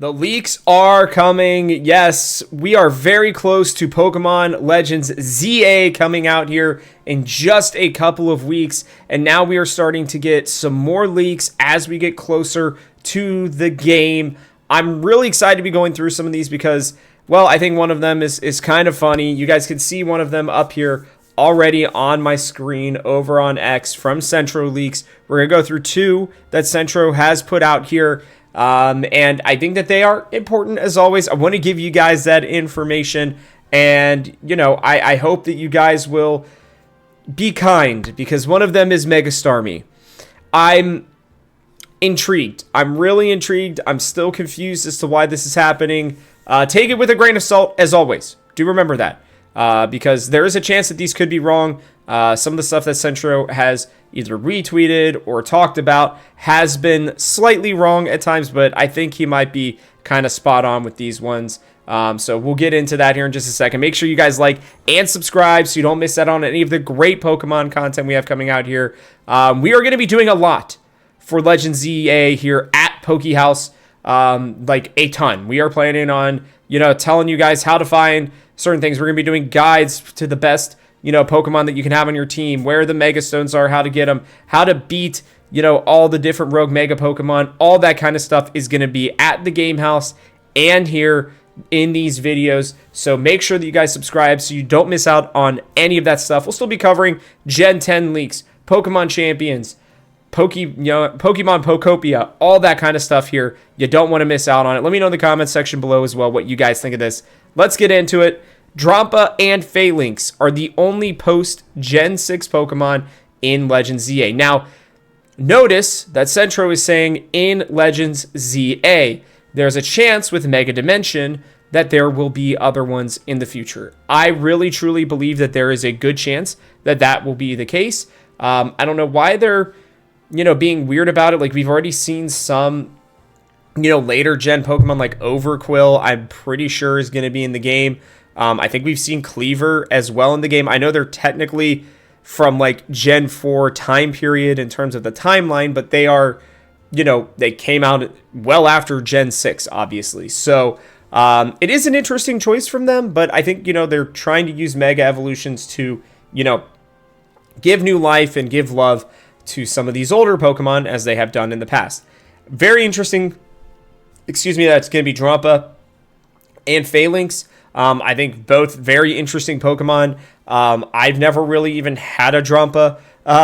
The leaks are coming. Yes, we are very close to Pokemon Legends ZA coming out here in just a couple of weeks. And now we are starting to get some more leaks as we get closer to the game. I'm really excited to be going through some of these because, well, I think one of them is kind of funny. You guys can see one of them up here already on my screen over on X from Centro Leaks. We're going to go through two that Centro has put out here. And I think that they are important as always. I want to give you guys that information, and I hope that you guys will be kind, because one of them is Mega Starmie. I'm intrigued. I'm really intrigued. I'm still confused as to why this is happening. Take it with a grain of salt as always. Do remember that, because there is a chance that these could be wrong. Some of the stuff that Centro has either retweeted or talked about has been slightly wrong at times, but I think he might be kind of spot on with these ones. So we'll get into that here in just a second. Make sure you guys like and subscribe so you don't miss out on any of the great Pokemon content we have coming out here. We are going to be doing a lot for Legends ZA here at Haus, like a ton. We are planning on, telling you guys how to find certain things. We're going to be doing guides to the best Pokemon that you can have on your team, where the Mega Stones are, how to get them, how to beat, all the different Rogue Mega Pokemon. All that kind of stuff is going to be at the Game House and here in these videos. So make sure that you guys subscribe so you don't miss out on any of that stuff. We'll still be covering Gen 10 leaks, Pokemon Champions, Pokemon Pokopia, all that kind of stuff here. You don't want to miss out on it. Let me know in the comments section below as well what you guys think of this. Let's get into it. Drampa and Phalanx are the only post-Gen 6 Pokemon in Legends ZA. Now, notice that Centro is saying in Legends ZA, there's a chance with Mega Dimension that there will be other ones in the future. I really, truly believe that there is a good chance that that will be the case. I don't know why they're, being weird about it. Like, we've already seen some, later gen Pokemon like Overquill, I'm pretty sure is going to be in the game. I think we've seen Cleaver as well in the game. I know they're technically from like Gen 4 time period in terms of the timeline, but they are, they came out well after Gen 6, obviously. So it is an interesting choice from them, but I think, they're trying to use Mega Evolutions to, give new life and give love to some of these older Pokemon as they have done in the past. Very interesting. That's going to be Drampa and Phalanx. I think both very interesting Pokemon. I've never really even had a Drampa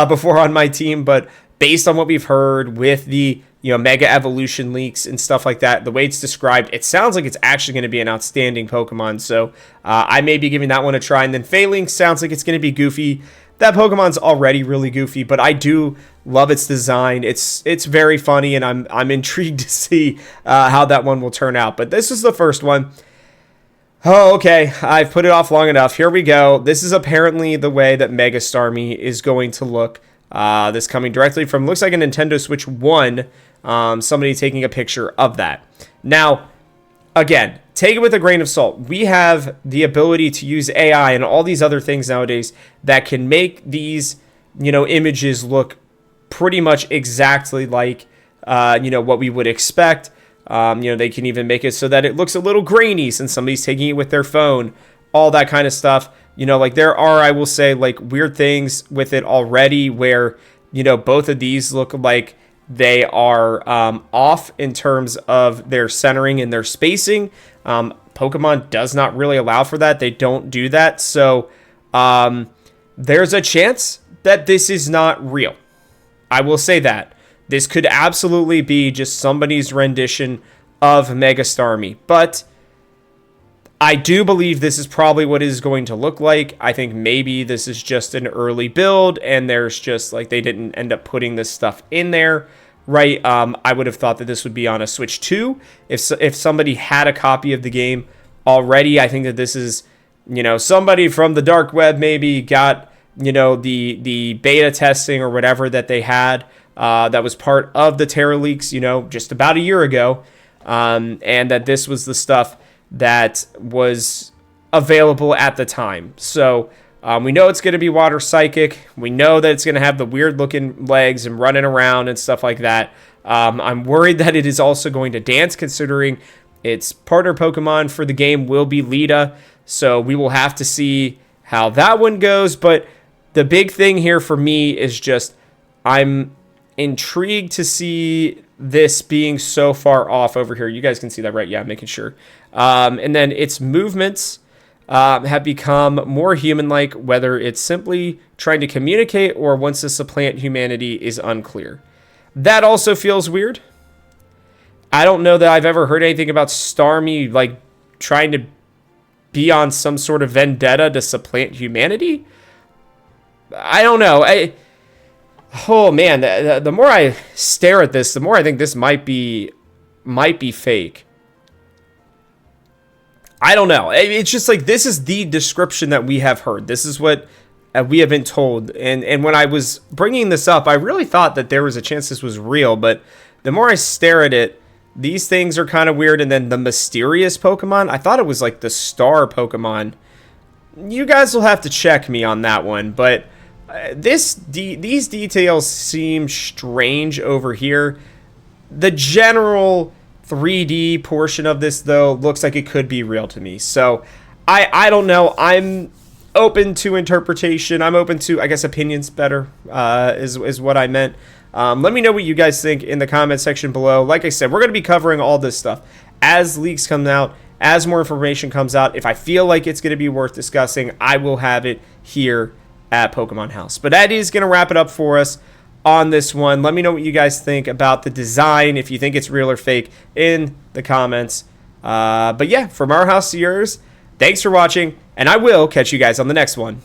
before on my team, but based on what we've heard with the Mega Evolution leaks and stuff like that, the way it's described, it sounds like it's actually going to be an outstanding Pokemon. So I may be giving that one a try. And then Phalanx sounds like it's going to be goofy. That Pokemon's already really goofy, but I do love its design. It's very funny, and I'm intrigued to see how that one will turn out. But this is the first one. Oh, okay. I've put it off long enough. Here we go. This is apparently the way that Mega Starmie is going to look. This coming directly from, looks like a Nintendo Switch 1. Somebody taking a picture of that. Now, again, take it with a grain of salt. We have the ability to use AI and all these other things nowadays that can make these, images look pretty much exactly like, what we would expect. They can even make it so that it looks a little grainy since somebody's taking it with their phone, all that kind of stuff. Like there are, I will say, like weird things with it already where, both of these look like they are off in terms of their centering and their spacing. Pokemon does not really allow for that. They don't do that. So there's a chance that this is not real. I will say that. This could absolutely be just somebody's rendition of Mega Starmie. But I do believe this is probably what it is going to look like. I think maybe this is just an early build and there's just like they didn't end up putting this stuff in there, right? I would have thought that this would be on a Switch 2. If somebody had a copy of the game already, I think that this is, somebody from the dark web maybe got, the beta testing or whatever that they had. That was part of the Terra leaks, just about a year ago. And that this was the stuff that was available at the time. So we know it's going to be water psychic. We know that it's going to have the weird looking legs and running around and stuff like that. I'm worried that it is also going to dance, considering Its partner Pokemon for the game will be Lita, so we will have to see how that one goes. But the big thing here for me is just I'm intrigued to see this being so far off over here. You guys can see that, right? Yeah, I'm making sure. And then its movements have become more human-like, whether it's simply trying to communicate or wants to supplant humanity is unclear. That also feels weird. I don't know that I've ever heard anything about Starmie like trying to be on some sort of vendetta to supplant humanity. I don't know. Oh man, the more I stare at this, the more I think this might be fake. I don't know. It's just like this is the description that we have heard. This is what we have been told. And when I was bringing this up, I really thought that there was a chance this was real. But the more I stare at it, these things are kind of weird. And then the mysterious Pokemon, I thought it was like the star Pokemon. You guys will have to check me on that one. But these details seem strange over here. The general 3D portion of this, though, looks like it could be real to me. So I don't know. I'm open to interpretation. I'm open to, I guess, opinions better is what I meant. Let me know what you guys think in the comment section below. Like I said, we're going to be covering all this stuff as leaks come out, as more information comes out. If I feel like it's going to be worth discussing, I will have it here at Pokemon House. But that is going to wrap it up for us on this one. Let me know what you guys think about the design, if you think it's real or fake, in the comments. But yeah, from our house to yours, thanks for watching, and I will catch you guys on the next one.